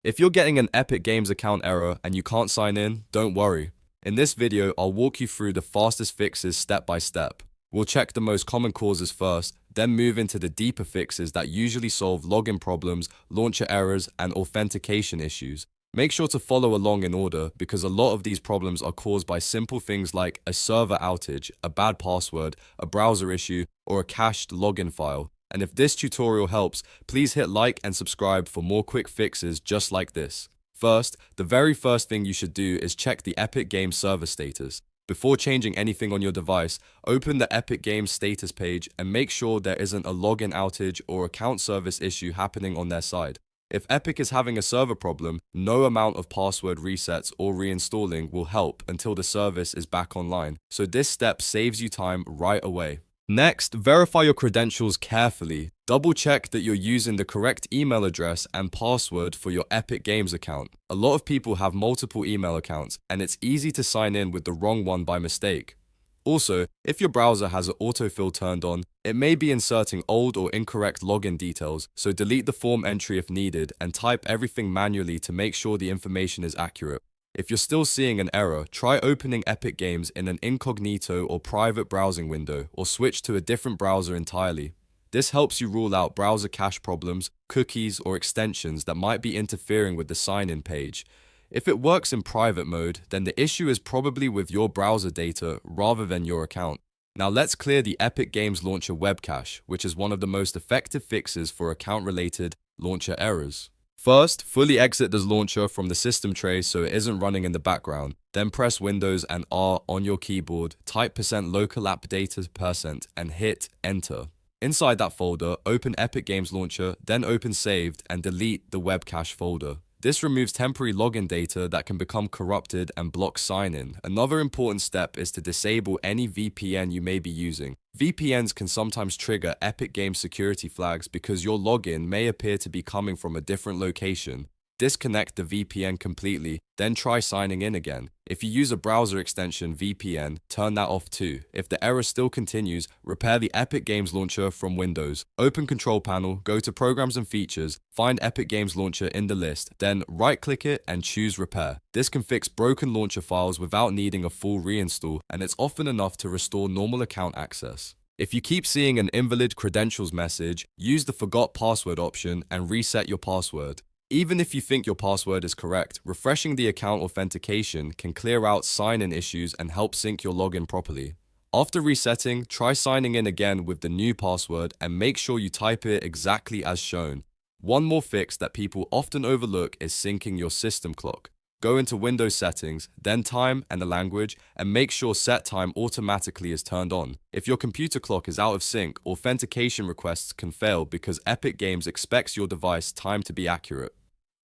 If you're getting an Epic Games account error and you can't sign in, don't worry. In this video, I'll walk you through the fastest fixes step by step. We'll check the most common causes first, then move into the deeper fixes that usually solve login problems, launcher errors, and authentication issues. Make sure to follow along in order because a lot of these problems are caused by simple things like a server outage, a bad password, a browser issue, or a cached login file. And if this tutorial helps, please hit like and subscribe for more quick fixes just like this. First, the very first thing you should do is check the Epic Games server status. Before changing anything on your device, open the Epic Games status page and make sure there isn't a login outage or account service issue happening on their side. If Epic is having a server problem, no amount of password resets or reinstalling will help until the service is back online, so this step saves you time right away. Next, verify your credentials carefully. Double check that you're using the correct email address and password for your Epic Games account. A lot of people have multiple email accounts, and it's easy to sign in with the wrong one by mistake. Also, if your browser has an autofill turned on, it may be inserting old or incorrect login details, so delete the form entry if needed and type everything manually to make sure the information is accurate. If you're still seeing an error, try opening Epic Games in an incognito or private browsing window, or switch to a different browser entirely. This helps you rule out browser cache problems, cookies, or extensions that might be interfering with the sign-in page. If it works in private mode, then the issue is probably with your browser data rather than your account. Now let's clear the Epic Games Launcher Webcache, which is one of the most effective fixes for account-related launcher errors. First, fully exit the launcher from the system tray so it isn't running in the background. Then press Windows and R on your keyboard, type %local app data %, and hit Enter. Inside that folder, open Epic Games Launcher, then open Saved and delete the Webcache folder. This removes temporary login data that can become corrupted and block sign-in. Another important step is to disable any VPN you may be using. VPNs can sometimes trigger Epic Games security flags because your login may appear to be coming from a different location. Disconnect the VPN completely, then try signing in again. If you use a browser extension VPN, turn that off too. If the error still continues, repair the Epic Games Launcher from Windows. Open Control Panel, go to Programs and Features, find Epic Games Launcher in the list, then right-click it and choose Repair. This can fix broken launcher files without needing a full reinstall, and it's often enough to restore normal account access. If you keep seeing an invalid credentials message, use the Forgot Password option and reset your password. Even if you think your password is correct, refreshing the account authentication can clear out sign-in issues and help sync your login properly. After resetting, try signing in again with the new password and make sure you type it exactly as shown. One more fix that people often overlook is syncing your system clock. Go into Windows Settings, then Time and the language, and make sure Set Time automatically is turned on. If your computer clock is out of sync, authentication requests can fail because Epic Games expects your device time to be accurate.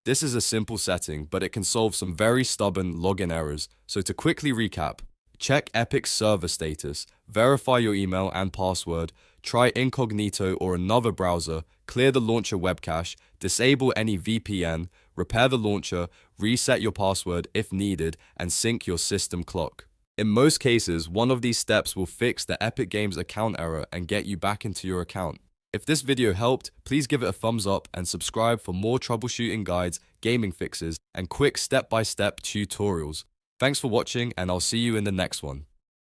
This is a simple setting, but it can solve some very stubborn login errors. So to quickly recap, check Epic's server status, verify your email and password, try Incognito or another browser, clear the launcher webcache, disable any VPN, repair the launcher, reset your password if needed, and sync your system clock. In most cases, one of these steps will fix the Epic Games account error and get you back into your account. If this video helped, please give it a thumbs up and subscribe for more troubleshooting guides, gaming fixes, and quick step-by-step tutorials. Thanks for watching, and I'll see you in the next one.